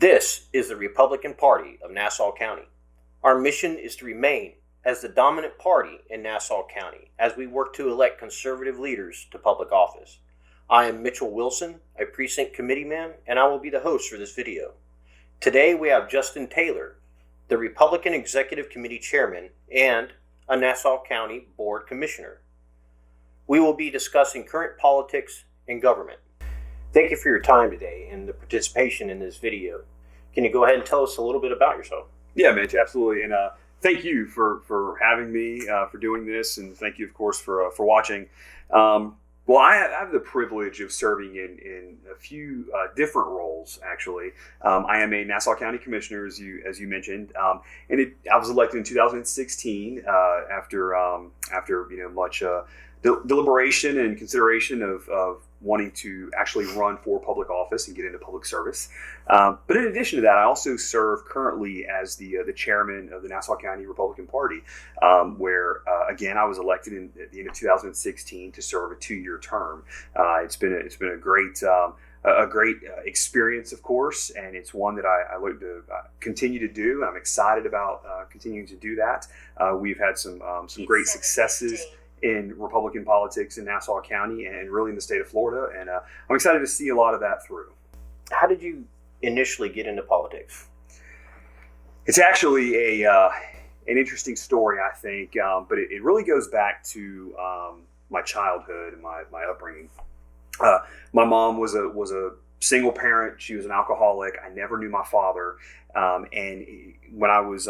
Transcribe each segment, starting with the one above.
This is the Republican Party of Nassau County. Our mission is to remain as the dominant party in Nassau County as we work to elect conservative leaders to public office. I am Mitchell Wilson, a precinct committeeman, and I will be the host for this video. Today we have Justin Taylor, the Republican Executive Committee Chairman and a Nassau County Board Commissioner. We will be discussing current politics and government. Thank you for your time today and the participation in this video. Can you go ahead and tell us a little bit about yourself? Yeah, Mitch, absolutely. And thank you for having me, for doing this. And thank you, of course, for watching. Well, I have the privilege of serving in a few different roles, actually. I am a Nassau County Commissioner, as you mentioned, and I was elected in 2016 after much deliberation and consideration of wanting to actually run for public office and get into public service. But in addition to that, I also serve currently as the chairman of the Nassau County Republican Party, where again I was elected at the end of 2016 to serve a 2-year term. It's been a great experience, of course, and it's one that I look to continue to do. I'm excited about continuing to do that. We've had some great successes in Republican politics in Nassau County and really in the state of Florida, and I'm excited to see a lot of that through. How did you initially get into politics? It's actually an interesting story, I think, but it really goes back to my childhood and my upbringing. My mom was a single parent. She was an alcoholic. I never knew my father, and when I was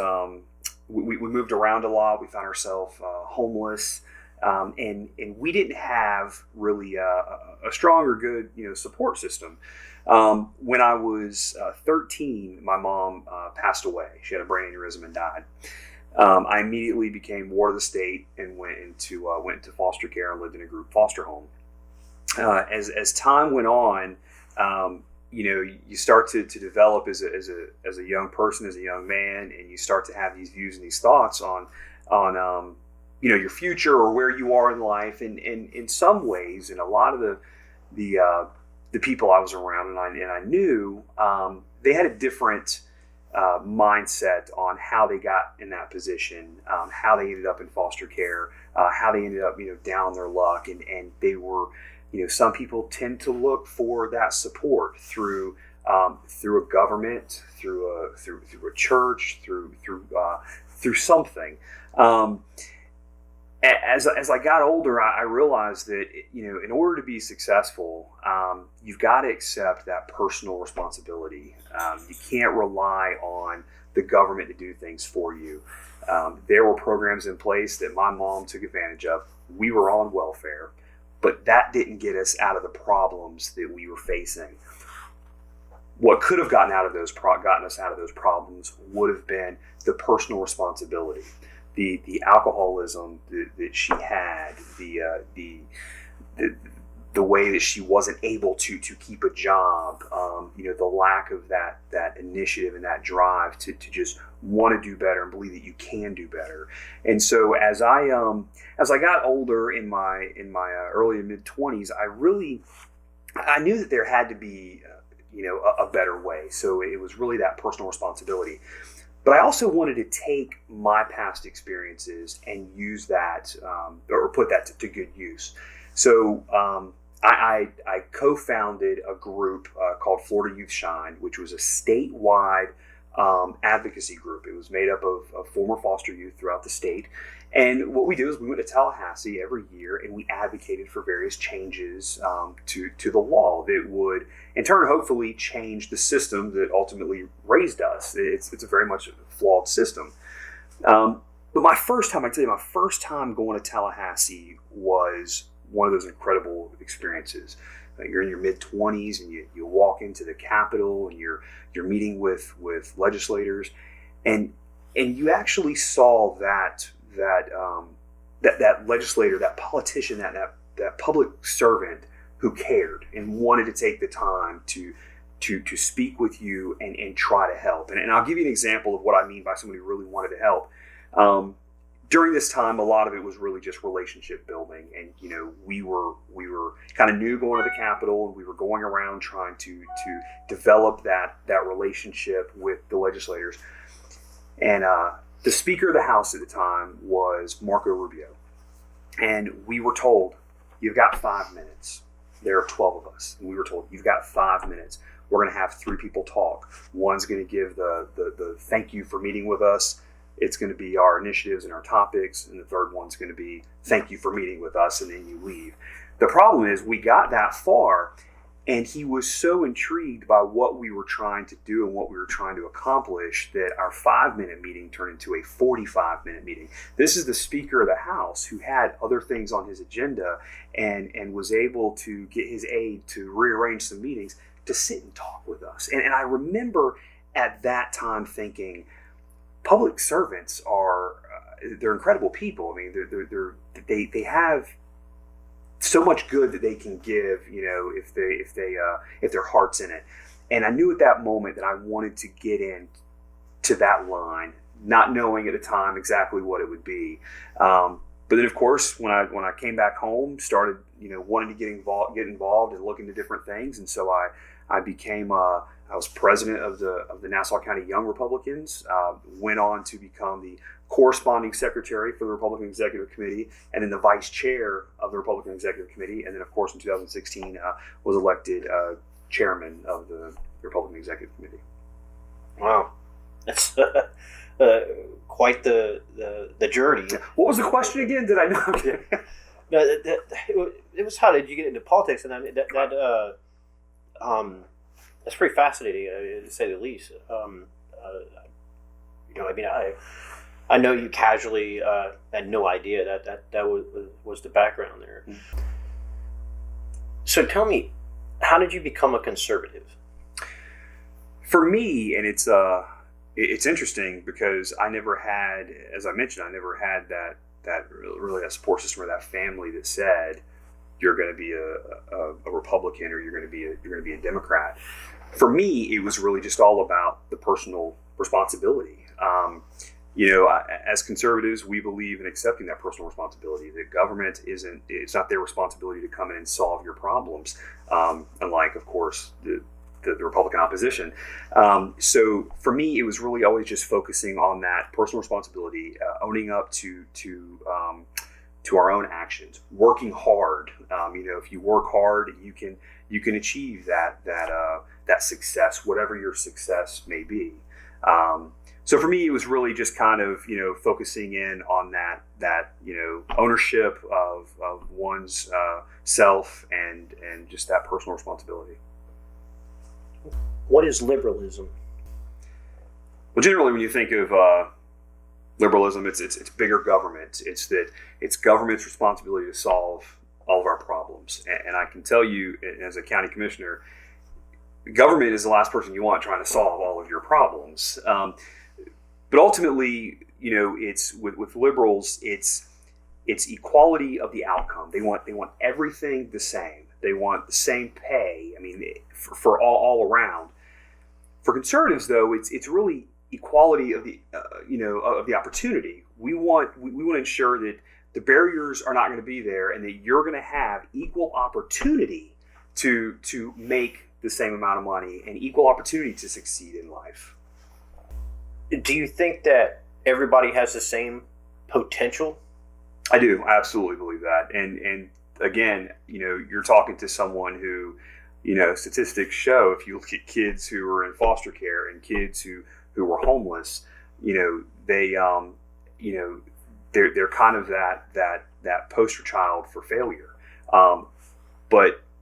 we moved around a lot. We found ourselves homeless. And we didn't have really a strong or good support system. When I was 13, my mom passed away. She had a brain aneurysm and died. I immediately became ward of the state and went into foster care and lived in a group foster home. As time went on, you start to develop as a young person, as a young man, and you start to have these views and these thoughts on your future or where you are in life, and in some ways, in a lot of the people I was around and I knew, they had a different mindset on how they got in that position, how they ended up in foster care, how they ended up down their luck, and they were some people tend to look for that support through a government, through a church, through something. As I got older, I realized that in order to be successful, you've got to accept that personal responsibility. You can't rely on the government to do things for you. There were programs in place that my mom took advantage of. We were on welfare, but that didn't get us out of the problems that we were facing. What could have gotten us out of those problems would have been the personal responsibility. The alcoholism that she had, the way that she wasn't able to keep a job, the lack of that initiative and that drive to just want to do better and believe that you can do better. And so as I got older in my early and mid 20s, I knew that there had to be a better way. So it was really that personal responsibility. But I also wanted to take my past experiences and use that, or put that to good use. So I co-founded a group called Florida Youth Shine, which was a statewide advocacy group. It was made up of former foster youth throughout the state. And what we did is we went to Tallahassee every year and we advocated for various changes to the law that would, in turn, hopefully change the system that ultimately raised us. It's a very much flawed system. But my first time going to Tallahassee was one of those incredible experiences. You're in your mid-20s and you walk into the Capitol and you're meeting with legislators, and you actually saw that legislator, that politician, that public servant who cared and wanted to take the time to speak with you and try to help. And I'll give you an example of what I mean by somebody who really wanted to help. during this time, a lot of it was really just relationship building, and we were kind of new going to the Capitol, and we were going around trying to develop that relationship with the legislators. And the Speaker of the House at the time was Marco Rubio, and we were told, "You've got 5 minutes." There are 12 of us, and we were told, "You've got 5 minutes. We're going to have 3 people talk. One's going to give the thank you for meeting with us. It's going to be our initiatives and our topics. And the third one's going to be thank you for meeting with us, and then you leave." The problem is we got that far, and he was so intrigued by what we were trying to do and what we were trying to accomplish that our 5-minute meeting turned into a 45-minute meeting. This is the Speaker of the House who had other things on his agenda and was able to get his aide to rearrange some meetings to sit and talk with us. And I remember at that time thinking, public servants they're incredible people. I mean, they have so much good that they can give, if their heart's in it. And I knew at that moment that I wanted to get in to that line, not knowing at the time exactly what it would be. But then, of course, when I came back home, started wanting to get involved and look into different things, and so I became I was president of the Nassau County Young Republicans. Went on to become the corresponding secretary for the Republican Executive Committee, and then the vice chair of the Republican Executive Committee, and then, of course, in 2016 was elected chairman of the Republican Executive Committee. Wow, that's quite the journey. What was the question again? Did I know? No, it was how did you get into politics, and I mean, that's pretty fascinating, to say the least. I know you casually had no idea that was the background there. Mm-hmm. So tell me, how did you become a conservative? For me, and it's interesting because I never had, as I mentioned, that really a support system or that family that said you're going to be a Republican or you're going to be a Democrat. For me, it was really just all about the personal responsibility. As conservatives, we believe in accepting that personal responsibility. The government it's not their responsibility to come in and solve your problems, unlike, of course, the Republican opposition. So for me, it was really always just focusing on that personal responsibility, owning up to our own actions, working hard. If you work hard, you can achieve that success, whatever your success may be. So for me, it was really just kind of, focusing in on that ownership of one's self and just that personal responsibility. What is liberalism? Well, generally, when you think of liberalism, it's bigger government. It's government's responsibility to solve all of our problems. And I can tell you, as a county commissioner, government is the last person you want trying to solve all of your problems. But ultimately, it's with liberals, it's equality of the outcome. They want everything the same. They want the same pay. I mean, for all around. For conservatives, though, it's really equality of the of the opportunity. We want to ensure that the barriers are not going to be there, and that you're going to have equal opportunity to make the same amount of money and equal opportunity to succeed in life. Do you think that everybody has the same potential? I do. I absolutely believe that. And again, you're talking to someone who, statistics show if you look at kids who are in foster care and kids who were homeless, they're kind of that poster child for failure.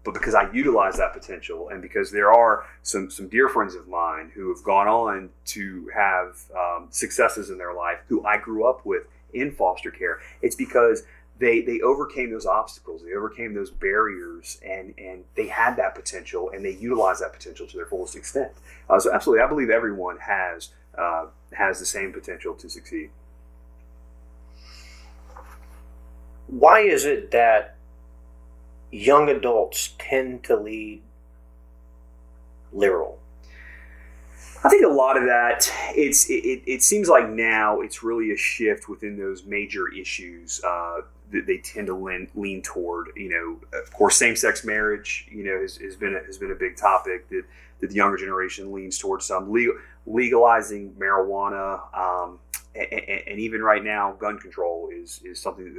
But because I utilize that potential, and because there are some dear friends of mine who have gone on to have successes in their life, who I grew up with in foster care, it's because they overcame those obstacles, they overcame those barriers, and they had that potential, and they utilized that potential to their fullest extent. So absolutely, I believe everyone has the same potential to succeed. Why is it that young adults tend to lead liberal? I think a lot of that, it seems like now it's really a shift within those major issues that they tend to lean toward. Of course, same-sex marriage, has been a big topic that the younger generation leans towards. Some legalizing marijuana, and even right now, gun control is something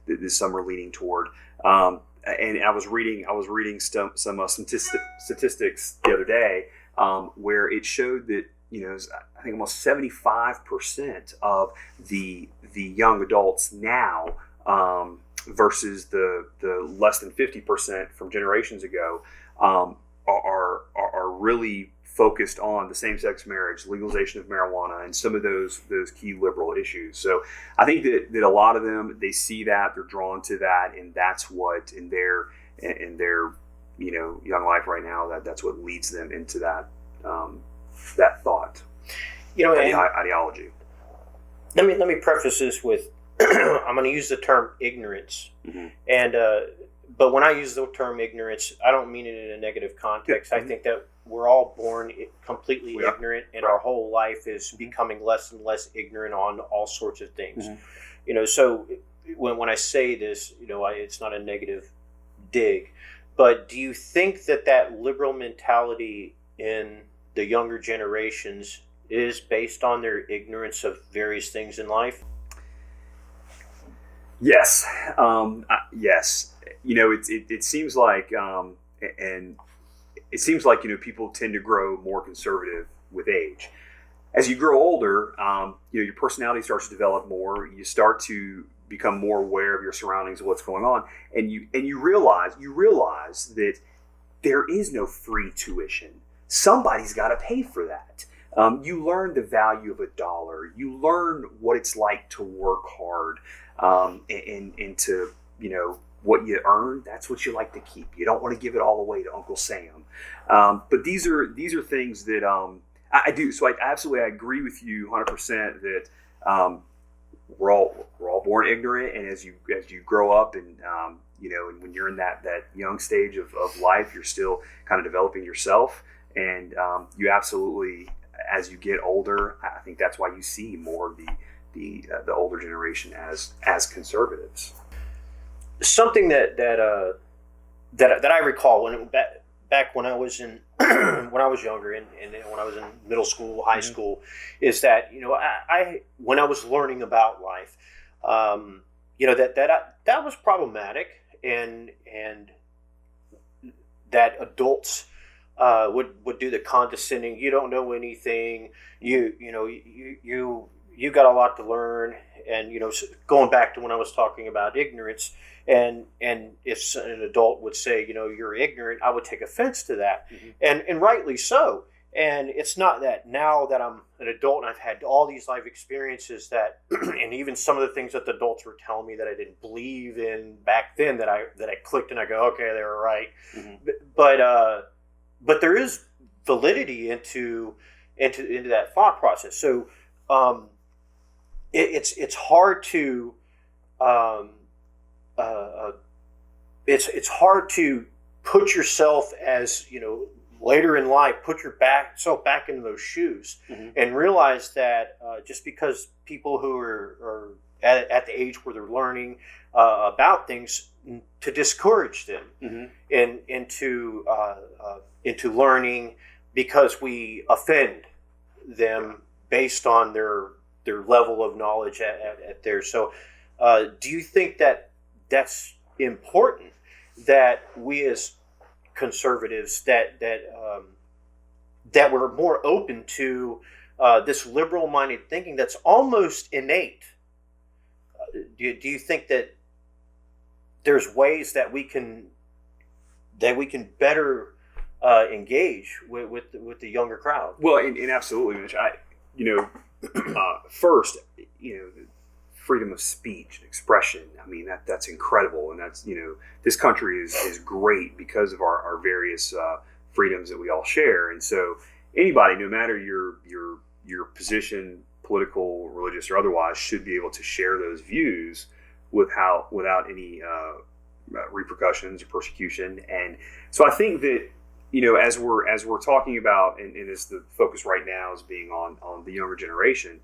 that some are leaning toward. And I was reading some statistics the other day. Where it showed that I think almost 75% of the young adults now versus the less than 50% from generations ago are really focused on the same-sex marriage, legalization of marijuana, and some of those key liberal issues. So I think that a lot of them, they see that, they're drawn to that, and that's what in their young life right now, that's what leads them into that thought, ideology. Let me preface this with I'm going to use the term ignorance, Mm-hmm. and but when I use the term ignorance, I don't mean it in a negative context. Mm-hmm. I think that we're all born completely ignorant, and our whole life is becoming less and less ignorant on all sorts of things. Mm-hmm. So when I say this, it's not a negative dig, but do you think that liberal mentality in the younger generations is based on their ignorance of various things in life? Yes. Yes. It seems like, and it seems like, people tend to grow more conservative with age. As you grow older, your personality starts to develop more. You start to become more aware of your surroundings, of what's going on, and you realize that there is no free tuition. Somebody's got to pay for that. You learn the value of $1. You learn what it's like to work hard, and to what you earn. That's what you like to keep. You don't want to give it all away to Uncle Sam. But these are things that I do. So I agree with you 100% that we're all born ignorant, and as you grow up and and when you're in that young stage of life, you're still kind of developing yourself, and you absolutely, as you get older, I think that's why you see more of the older generation as conservatives. Something that I recall back when I was in when I was younger and when I was in middle school, high school, is that I when I was learning about life, that was problematic, and that adults would do the condescending. You don't know anything. You got a lot to learn, and going back to when I was talking about ignorance. And if an adult would say, you're ignorant, I would take offense to that, and rightly so. And it's not that now that I'm an adult and I've had all these life experiences that, and even some of the things that the adults were telling me that I didn't believe in back then, that I clicked and I go, okay, they were right. But there is validity into that thought process. So it's hard to. It's hard to put yourself as later in life, put yourself back into those shoes, and realize that just because people who are at the age where they're learning about things, to discourage them into learning, because we offend them based on their level of knowledge at theirs. So do you think that that's important, that we as conservatives that we're more open to this liberal-minded thinking that's almost innate? Do you think that there's ways that we can better engage with the younger crowd? Well, and absolutely, Mitch. First, freedom of speech and expression. I mean, that's incredible, and that's this country is great because of our various freedoms that we all share. And so, anybody, no matter your position, political, religious, or otherwise, should be able to share those views without any repercussions or persecution. And so, I think that as we're talking about, and as the focus right now is being on the younger generation,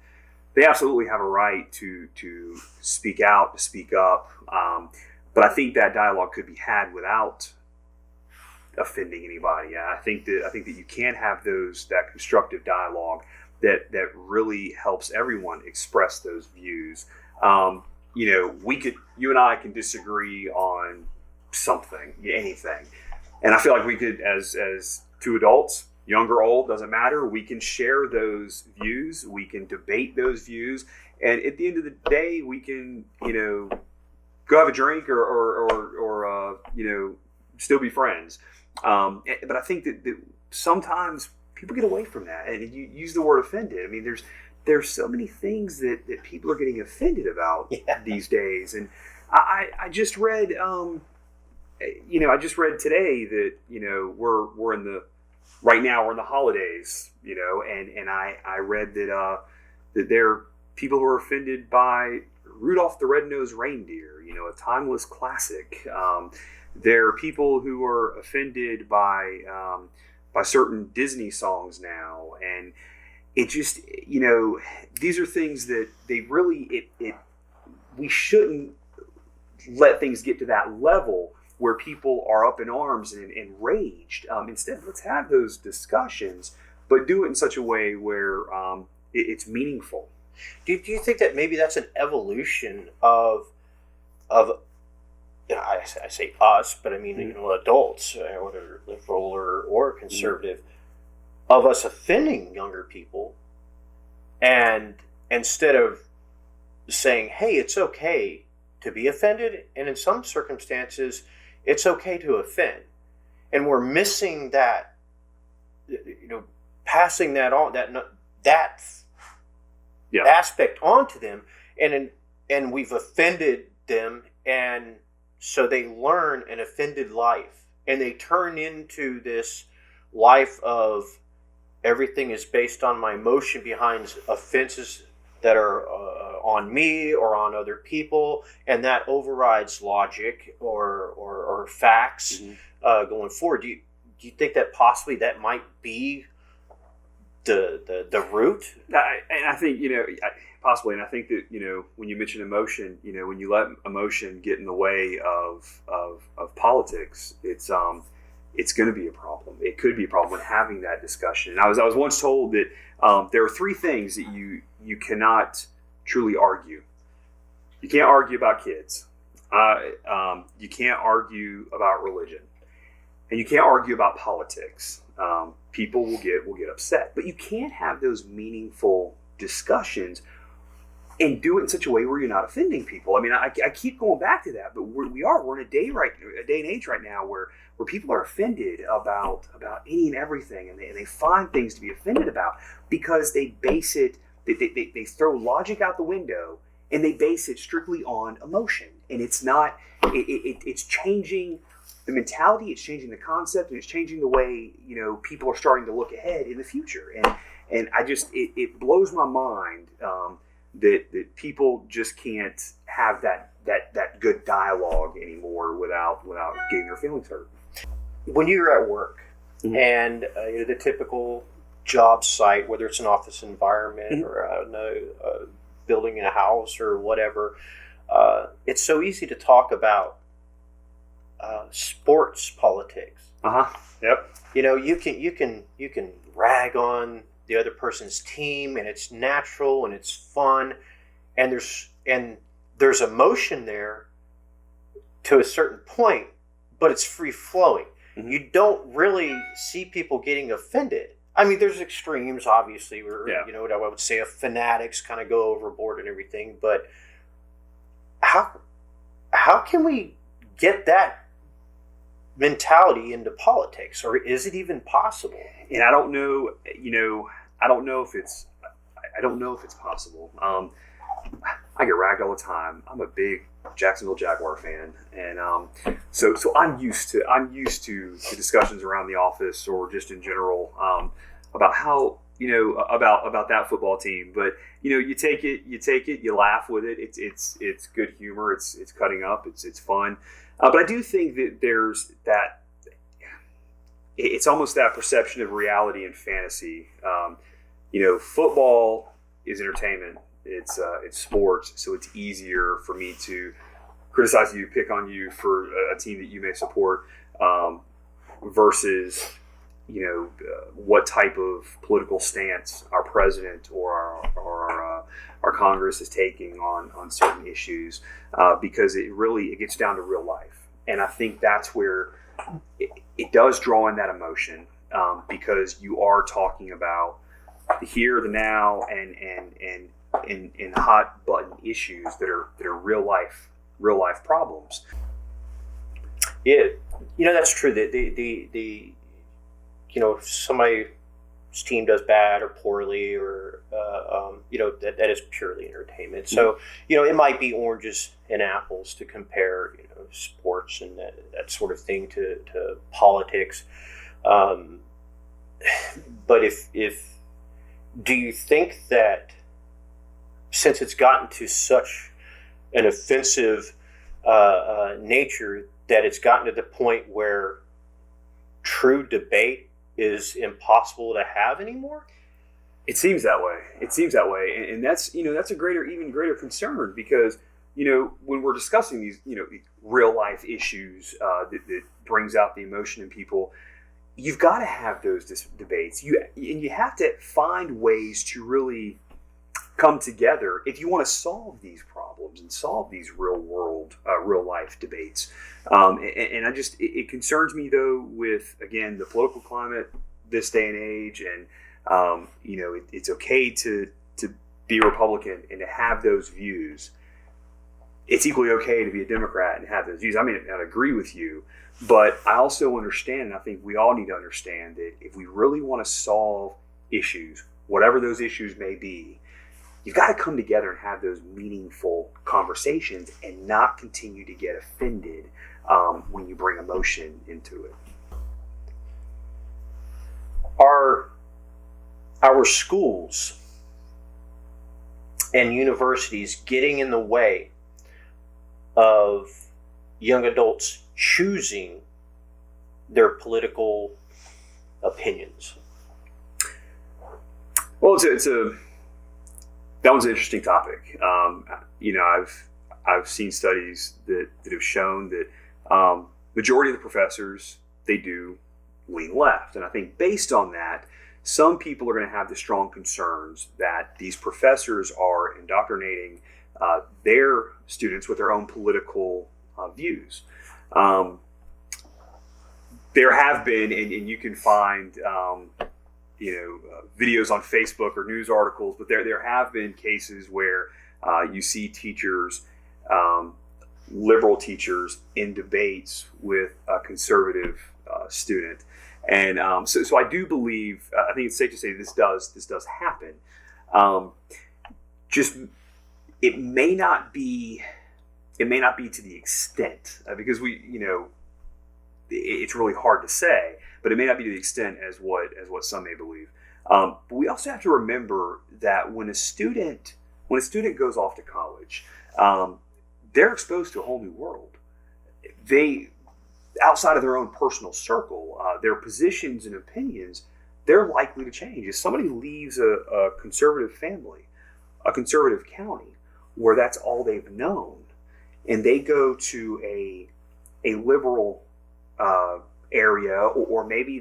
they absolutely have a right to speak out, to speak up. But I think that dialogue could be had without offending anybody. I think that you can have that constructive dialogue that really helps everyone express those views. You and I can disagree on something, anything, and I feel like we could, as two adults, young or old, doesn't matter. We can share those views. We can debate those views, and at the end of the day, we can, go have a drink or still be friends. But I think that sometimes people get away from that, and you use the word offended. I mean, there's so many things that people are getting offended about these days, and I just read, today that we're in the right now we're in the holidays, and I read that there are people who are offended by Rudolph the Red-Nosed Reindeer, a timeless classic. There are people who are offended by certain Disney songs now, and it just, these are things that they really, we shouldn't let things get to that level where people are up in arms and enraged. Instead, let's have those discussions, but do it in such a way where it's meaningful. Do you think that maybe that's an evolution of I say us, but I mean adults, whether liberal or conservative, of us offending younger people, and instead of saying, "Hey, it's okay to be offended," and in some circumstances, it's okay to offend, and we're missing that, passing that on that aspect onto them, and we've offended them, and so they learn an offended life, and they turn into this life of everything is based on my emotion behind offenses that are on me or on other people, and that overrides logic or facts going forward. Do you think that possibly that might be the root? I think possibly, and I think that when you mention emotion, when you let emotion get in the way of politics, it's going to be a problem. It could be a problem when having that discussion. And I was once told that there are three things that you cannot truly argue. You can't argue about kids. You can't argue about religion, and you can't argue about politics. People will get upset, but you can't have those meaningful discussions and do it in such a way where you're not offending people. I mean, I keep going back to that, but we're in a day and age right now where people are offended about any and everything, and they find things to be offended about because they base it, they throw logic out the window, and they base it strictly on emotion. And it's not, it's changing the mentality, it's changing the concept, and it's changing the way, people are starting to look ahead in the future. And I just, it blows my mind that people just can't have that good dialogue anymore without getting their feelings hurt. When you're at work, and the typical job site, whether it's an office environment or building in a house or whatever, it's so easy to talk about sports politics. Yep. You can rag on the other person's team, and it's natural and it's fun, and there's emotion there to a certain point, but it's free flowing. You don't really see people getting offended. I mean, there's extremes, obviously, where what I would say fanatics kind of go overboard and everything. But how can we get that mentality into politics, or is it even possible? And I don't know. I don't know if it's possible. I get ragged all the time. I'm a big Jacksonville Jaguar fan, and so I'm used to the discussions around the office or just in general about how about that football team. But you take it, you laugh with it. It's good humor. It's cutting up. It's fun. But I do think that there's that it's almost that perception of reality and fantasy. Football is entertainment. It's sports, so it's easier for me to criticize you, pick on you for a team that you may support, versus what type of political stance our president or our Congress is taking on certain issues, because it gets down to real life, and I think that's where it does draw in that emotion, because you are talking about the here, the now, and hot button issues that are real life problems. Yeah, that's true. The if somebody's team does bad or poorly, or that is purely entertainment. So it might be oranges and apples to compare sports and that sort of thing to politics. But if do you think that since it's gotten to such an offensive nature, that it's gotten to the point where true debate is impossible to have anymore? It seems that way, and that's that's a even greater concern, because when we're discussing these real life issues that brings out the emotion in people, you've got to have those debates. You have to find ways to really come together if you want to solve these problems and solve these real life debates. And it concerns me, though, with, again, the political climate this day and age, and it's okay to be a Republican and to have those views. It's equally okay to be a Democrat and have those views. I mean, I agree with you, but I also understand, and I think we all need to understand, that if we really want to solve issues, whatever those issues may be, you've got to come together and have those meaningful conversations and not continue to get offended when you bring emotion into it. Are our schools and universities getting in the way of young adults choosing their political opinions? Well, that was an interesting topic. I've seen studies that have shown that majority of the professors, they do lean left, and I think based on that, some people are going to have the strong concerns that these professors are indoctrinating their students with their own political views. There have been, and you can find videos on Facebook or news articles, but there have been cases where you see teachers, liberal teachers, in debates with a conservative student, and so I do believe, I think it's safe to say this does happen. Just it may not be to the extent, because it's really hard to say, but it may not be to the extent as what some may believe. But we also have to remember that when a student goes off to college, they're exposed to a whole new world. They, outside of their own personal circle, their positions and opinions, they're likely to change. If somebody leaves a conservative family, a conservative county, where that's all they've known, and they go to a liberal area, or maybe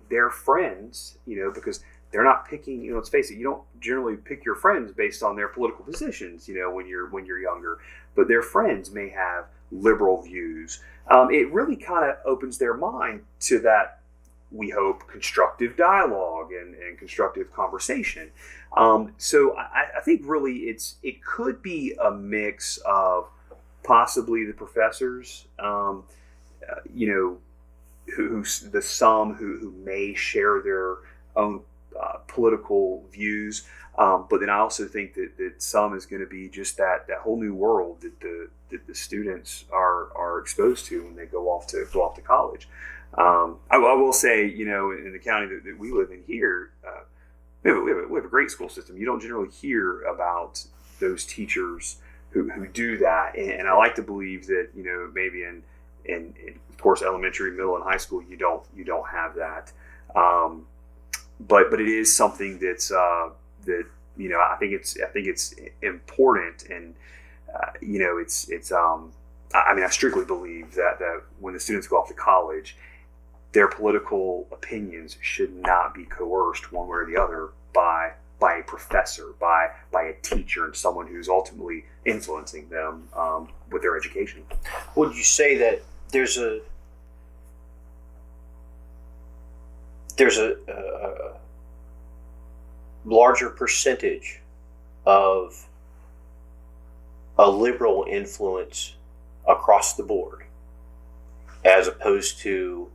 they're friends, because they're not picking, let's face it, you don't generally pick your friends based on their political positions, when you're younger, but their friends may have liberal views. It really kind of opens their mind to that, we hope, constructive dialogue and constructive conversation. So I think really it could be a mix of possibly the professors, who may share their own political views, but then I also think that some is going to be just that whole new world that the students are exposed to when they go off to college. I will say, in the county that we live in here, we have a great school system. You don't generally hear about those teachers who do that, and I like to believe that maybe in and of course, elementary, middle, and high school, you don't have that. But it is something that's that I think it's important, and I strictly believe that when the students go off to college, their political opinions should not be coerced one way or the other by a professor, by a teacher, and someone who's ultimately influencing them with their education. Would you say that there's a larger percentage of a liberal influence across the board as opposed to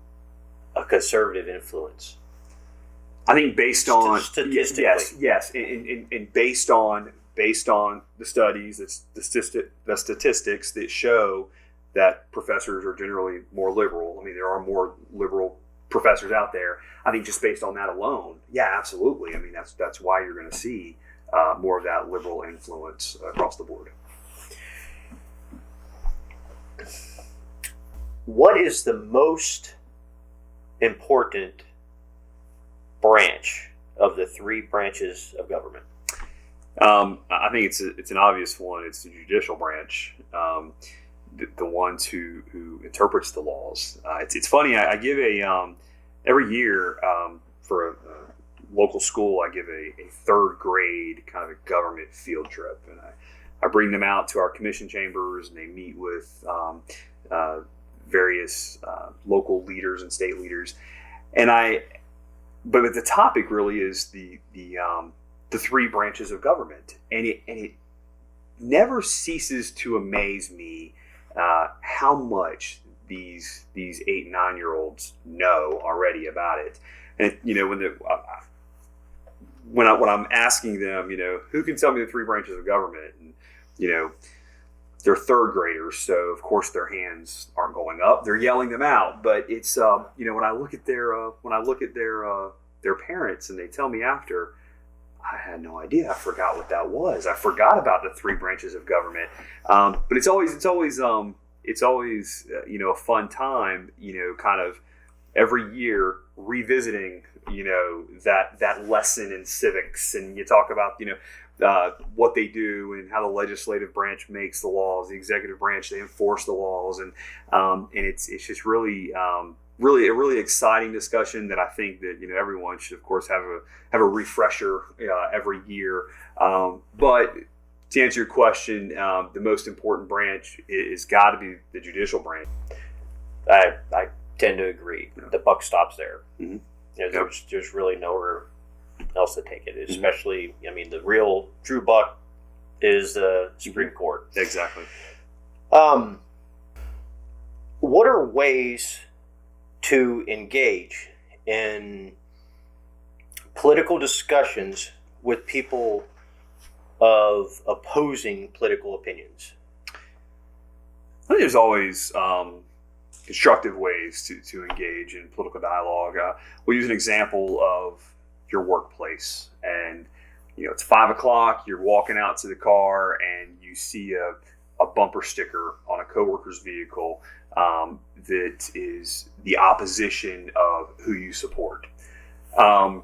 a conservative influence? I think based on statistically, yes, and based on the studies, the statistics that show that professors are generally more liberal. I mean, there are more liberal professors out there. I think just based on that alone, yeah, absolutely. I mean, that's why you're going to see more of that liberal influence across the board. What is the most important branch of the three branches of government? I think it's an obvious one. It's the judicial branch, the ones who interprets the laws. It's funny. I give every year for a local school. I give a third grade kind of a government field trip, and I bring them out to our commission chambers, and they meet with various local leaders and state leaders, but the topic really is the three branches of government, and it never ceases to amaze me how much these 8 and 9-year-olds know already about it. And when I'm asking them, who can tell me the three branches of government, and they're third graders, so of course their hands aren't going up. They're yelling them out. But it's when I look at their parents and they tell me after, I had no idea. I forgot what that was. I forgot about the three branches of government. But it's always a fun time. Kind of every year revisiting that lesson in civics, and you talk about what they do and how the legislative branch makes the laws, the executive branch, they enforce the laws, and it's just really a really exciting discussion that I think that everyone should of course have a refresher every year. But to answer your question, the most important branch is got to be the judicial branch. I tend to agree. The buck stops there. Mm-hmm. There's really nowhere else to take it, especially the real true buck is the Supreme Court. Exactly. What are ways to engage in political discussions with people of opposing political opinions? I think there's always constructive ways to engage in political dialogue. We'll use an example of your workplace, and it's 5 o'clock. You're walking out to the car, and you see a bumper sticker on a coworker's vehicle that is the opposition of who you support. A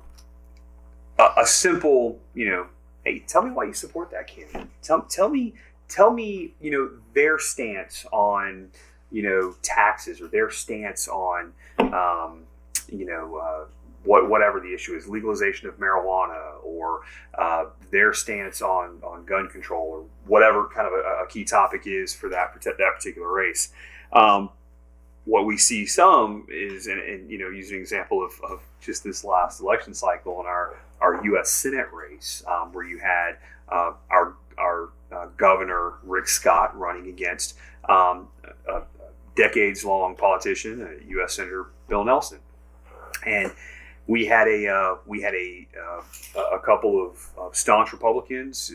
simple, hey, tell me why you support that candidate. Tell me, their stance on, taxes, or their stance on, whatever the issue is, legalization of marijuana, or their stance on gun control, or whatever kind of a key topic is for that particular race. What we see some is, and using an example of just this last election cycle in our U.S. Senate race, where you had our Governor Rick Scott running against a decades-long politician, U.S. Senator Bill Nelson, and we had a couple of staunch Republicans,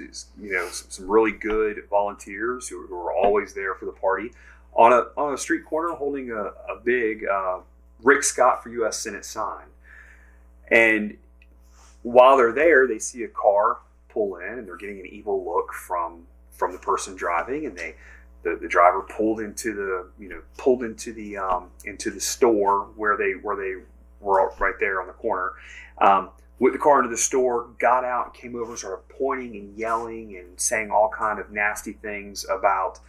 some really good volunteers who were always there for the party, on a street corner holding a big Rick Scott for U.S. Senate sign. And while they're there, they see a car pull in, and they're getting an evil look from the person driving, and the driver pulled into the store where they were right there on the corner. With the car into the store, got out, came over, started pointing and yelling and saying all kind of nasty things about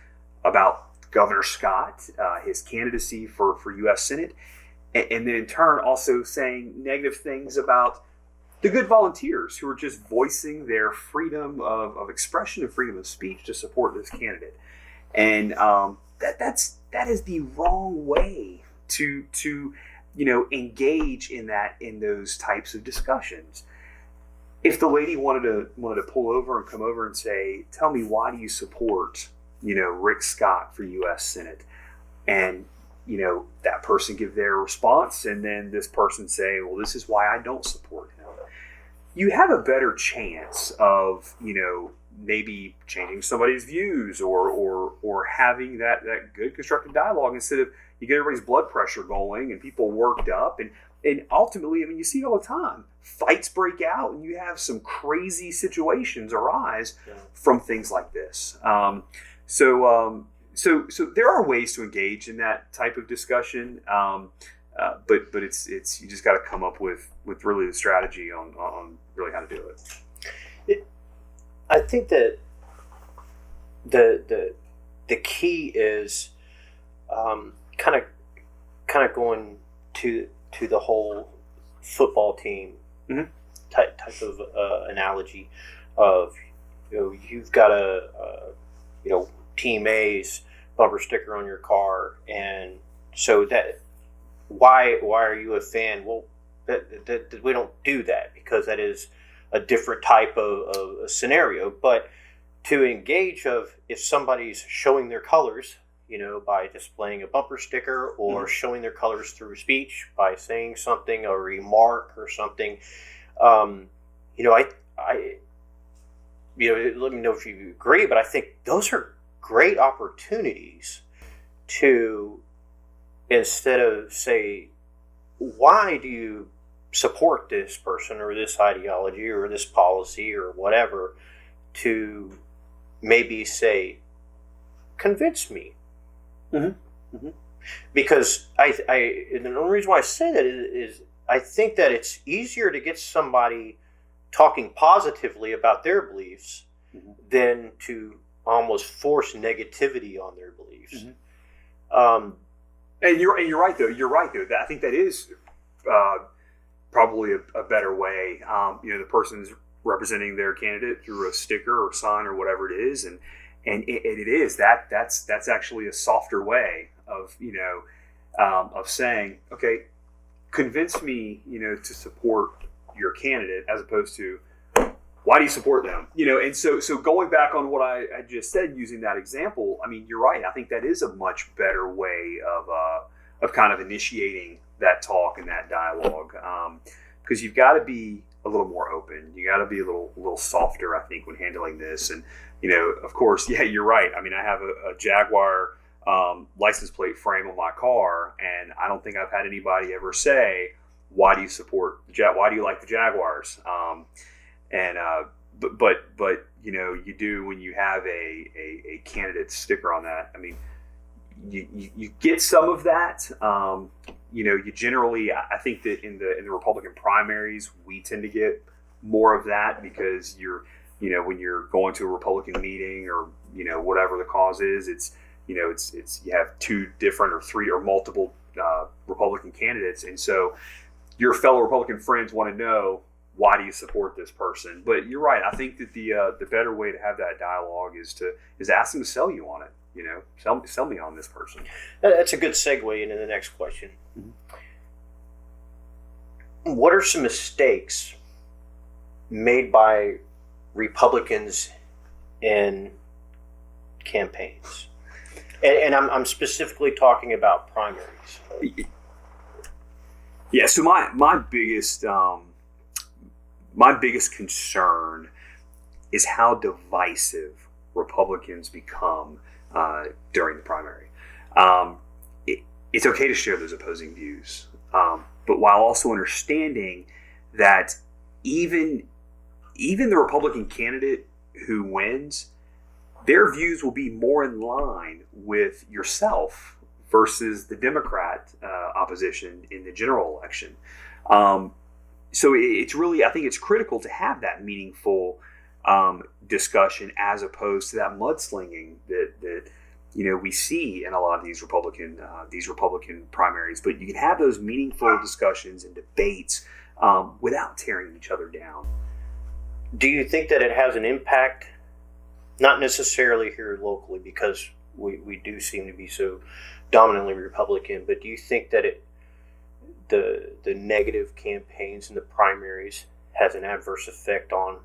Governor Scott, his candidacy for U.S. Senate, and then in turn also saying negative things about the good volunteers who are just voicing their freedom of expression and freedom of speech to support this candidate. And that is the wrong way to engage in those types of discussions. If the lady wanted to pull over and come over and say, "Tell me, why do you support Rick Scott for U.S. Senate?" and that person give their response, and then this person say, "Well, this is why I don't support him," you have a better chance of maybe changing somebody's views or having that good constructive dialogue, instead of you get everybody's blood pressure going and people worked up, and ultimately, I mean, you see it all the time. Fights break out and you have some crazy situations arise from things like this. So there are ways to engage in that type of discussion, but it's you just got to come up with really the strategy on really how to do it. I think that the key is kind of going to the whole football team type of analogy of you've got a Team A's bumper sticker on your car, and so that why are you a fan? Well, that we don't do that because that is a different type of a scenario. But to engage of if somebody's showing their colors, by displaying a bumper sticker or showing their colors through speech by saying something, a remark or something, let me know if you agree, but I think those are great opportunities to, instead of say, why do you support this person or this ideology or this policy or whatever, to maybe say, convince me. Because and the only reason why I say that is I think that it's easier to get somebody talking positively about their beliefs than to almost force negativity on their beliefs. And you're right though. I think that is probably a better way. The person's representing their candidate through a sticker or sign or whatever it is, and it is that's actually a softer way of of saying, okay, convince me to support your candidate, as opposed to why do you support them? And so going back on what I just said, using that example, I mean, you're right. I think that is a much better way of kind of initiating that talk and that dialogue, because you've got to be a little more open. You got to be a little softer, I think, when handling this. And of course, yeah, you're right. I mean, I have a Jaguar license plate frame on my car, and I don't think I've had anybody ever say, "Why do you support why do you like the Jaguars?" But you do when you have a candidate sticker on that. I mean, you get some of that. You generally, I think that in the Republican primaries, we tend to get more of that, because when you're going to a Republican meeting or whatever the cause is, it's you have two different or three or multiple Republican candidates, and so your fellow Republican friends want to know, why do you support this person? But you're right. I think that the better way to have that dialogue is ask them to sell you on it. Sell me on this person. That's a good segue into the next question. What are some mistakes made by Republicans in campaigns? And I'm specifically talking about primaries. Yeah. So my biggest concern is how divisive Republicans become during the primary. It's okay to share those opposing views, but while also understanding that even the Republican candidate who wins, their views will be more in line with yourself versus the Democrat opposition in the general election. So it's really, I think it's critical to have that meaningful discussion as opposed to that mudslinging that we see in a lot of these Republican primaries. But you can have those meaningful discussions and debates without tearing each other down. Do you think that it has an impact? Not necessarily here locally, because we do seem to be so dominantly Republican, but do you think that the negative campaigns in the primaries has an adverse effect on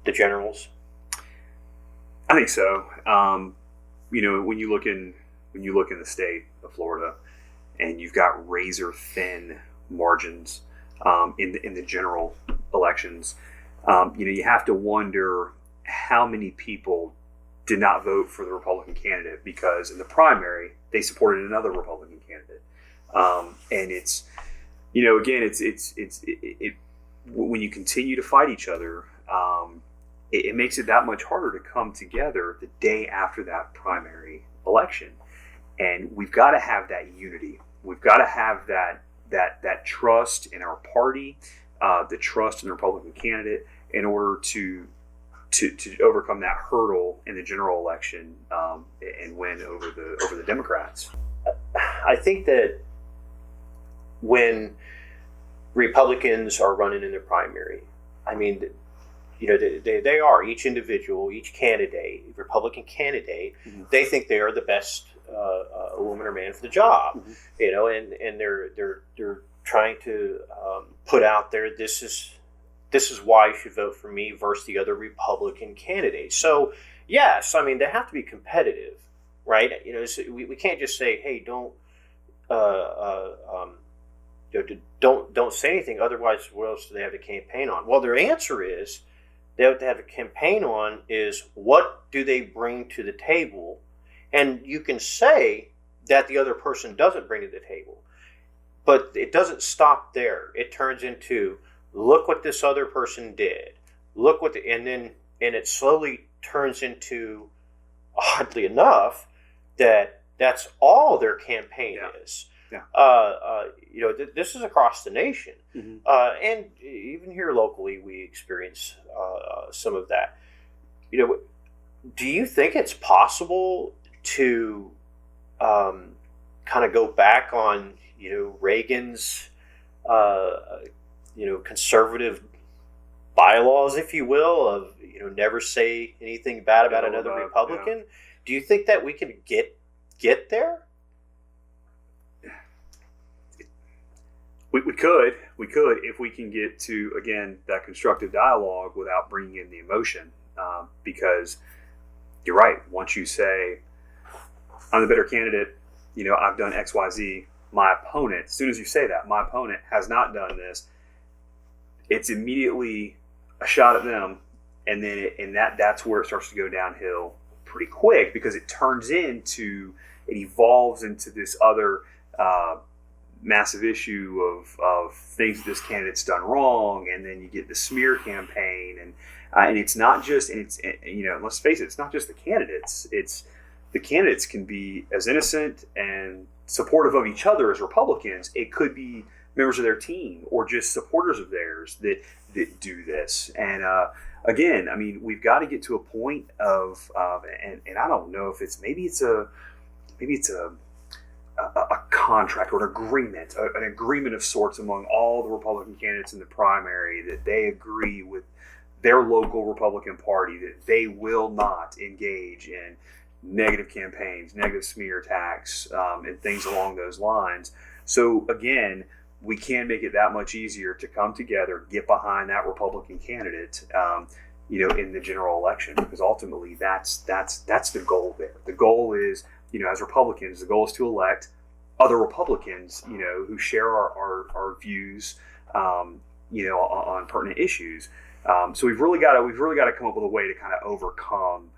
the generals? I think so. When you look in the state of Florida, and you've got razor thin margins in the general elections, you have to wonder how many people did not vote for the Republican candidate because in the primary they supported another Republican candidate. And it's, again, it when you continue to fight each other, it makes it that much harder to come together the day after that primary election. And we've got to have that unity. We've got to have that trust in our party, the trust in the Republican candidate, in order to overcome that hurdle in the general election and win over the Democrats. I think that when Republicans are running in the primary, I mean, they are, each individual, each candidate, Republican candidate, mm-hmm. they think they are the best woman or man for the job, mm-hmm. And they're trying to put out there, this is why you should vote for me versus the other Republican candidate. So yes, I mean, they have to be competitive, right? So we can't just say, hey, don't say anything. Otherwise, what else do they have to campaign on? Well, their answer is they have to have a campaign on is what do they bring to the table, and you can say that the other person doesn't bring to the table, but it doesn't stop there. It turns into, look what this other person did. Look what, and it slowly turns into, oddly enough, that's all their campaign is. Yeah. This is across the nation, mm-hmm. And even here locally, we experience some of that. Do you think it's possible to kind of go back on Reagan's conservative bylaws, if you will, of never say anything bad about another Republican? Yeah. Do you think that we can get there? We could if we can get to, again, that constructive dialogue without bringing in the emotion, because you're right. Once you say, I'm the better candidate, I've done X, Y, Z, my opponent, as soon as you say that, my opponent has not done this, it's immediately a shot at them, and then that's where it starts to go downhill pretty quick, because it evolves into this other massive issue of things that this candidate's done wrong, and then you get the smear campaign, and it's not just, and it's, let's face it, it's not just the candidates. It's the candidates can be as innocent and supportive of each other as Republicans. It could be members of their team or just supporters of theirs that do this. And again, I mean, we've got to get to a point of and I don't know if it's maybe it's a contract or an agreement of sorts among all the Republican candidates in the primary that they agree with their local Republican Party that they will not engage in negative campaigns, negative smear attacks, and things along those lines. So again, we can make it that much easier to come together, get behind that Republican candidate, in the general election, because ultimately that's the goal there. The goal is, as Republicans, the goal is to elect other Republicans, who share our views, on pertinent issues. So we've really got to come up with a way to kind of overcome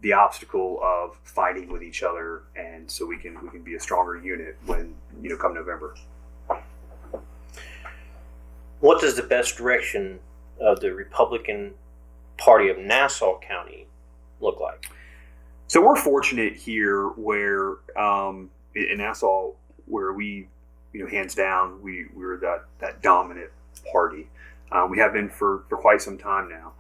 the obstacle of fighting with each other, and so we can be a stronger unit when come November. What does the best direction of the Republican Party of Nassau County look like? So we're fortunate here where in Nassau, where we, hands down, we're that dominant party. We have been for quite some time now.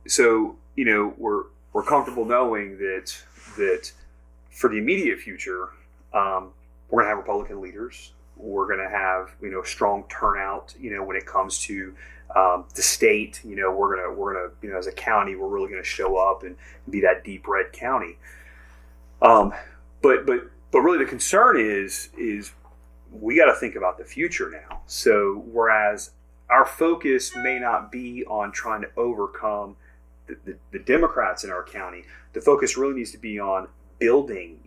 So we're comfortable knowing that for the immediate future, we're going to have Republican leaders. We're going to have strong turnout. When it comes to the state, we're gonna as a county, we're really going to show up and be that deep red county. But really the concern is we got to think about the future now. So whereas our focus may not be on trying to overcome the Democrats in our county, the focus really needs to be on building,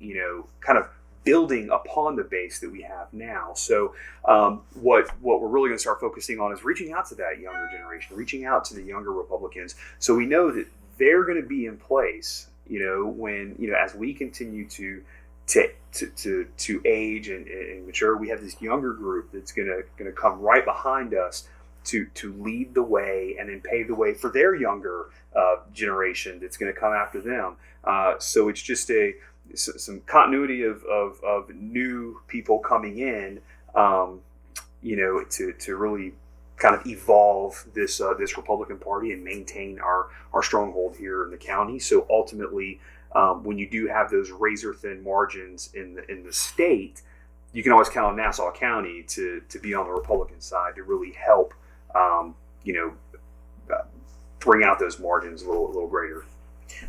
kind of building upon the base that we have now. So what we're really going to start focusing on is reaching out to that younger generation, reaching out to the younger Republicans. So we know that they're going to be in place, when, as we continue to age and mature, we have this younger group that's going to come right behind us to lead the way and then pave the way for their younger generation that's going to come after them. So it's just some continuity of new people coming in, to really kind of evolve this Republican Party and maintain our stronghold here in the county. So ultimately, when you do have those razor thin margins in the state, you can always count on Nassau County to be on the Republican side to really help, bring out those margins a little greater.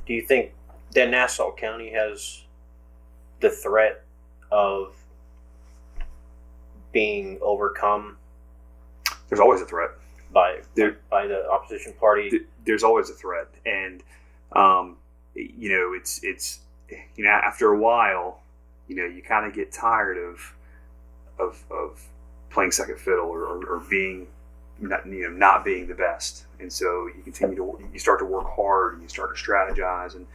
Do you think that Nassau County has the threat of being overcome? There's always a threat by the opposition party. There's always a threat, and it's after a while, you kind of get tired of playing second fiddle or being not being the best, and so you start to work hard and you start to strategize, and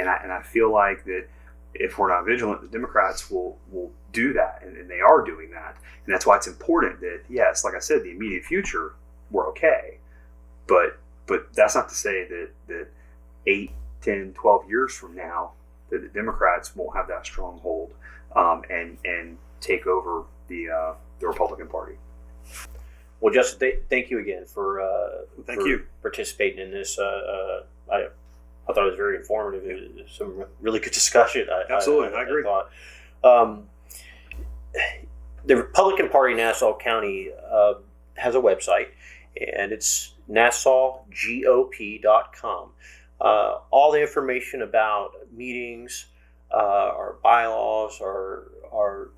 I feel like that if we're not vigilant, the Democrats will do that, and they are doing that, and that's why it's important that, yes, like I said, the immediate future we're okay, but that's not to say that 8, 10, 12 years from now that the Democrats won't have that stronghold and take over the Republican Party. Well, Justin, thank you again for you participating in this. I thought it was very informative. It was some really good discussion. Absolutely, I agree. The Republican Party Nassau County has a website, and it's nassauGOP.com. All the information about meetings, our bylaws, our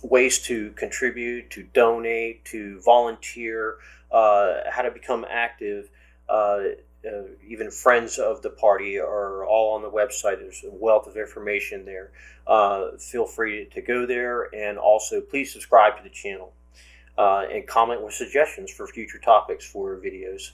ways to contribute, to donate, to volunteer, how to become active, even friends of the party are all on the website. There's a wealth of information there. Feel free to go there, and also please subscribe to the channel and comment with suggestions for future topics for videos.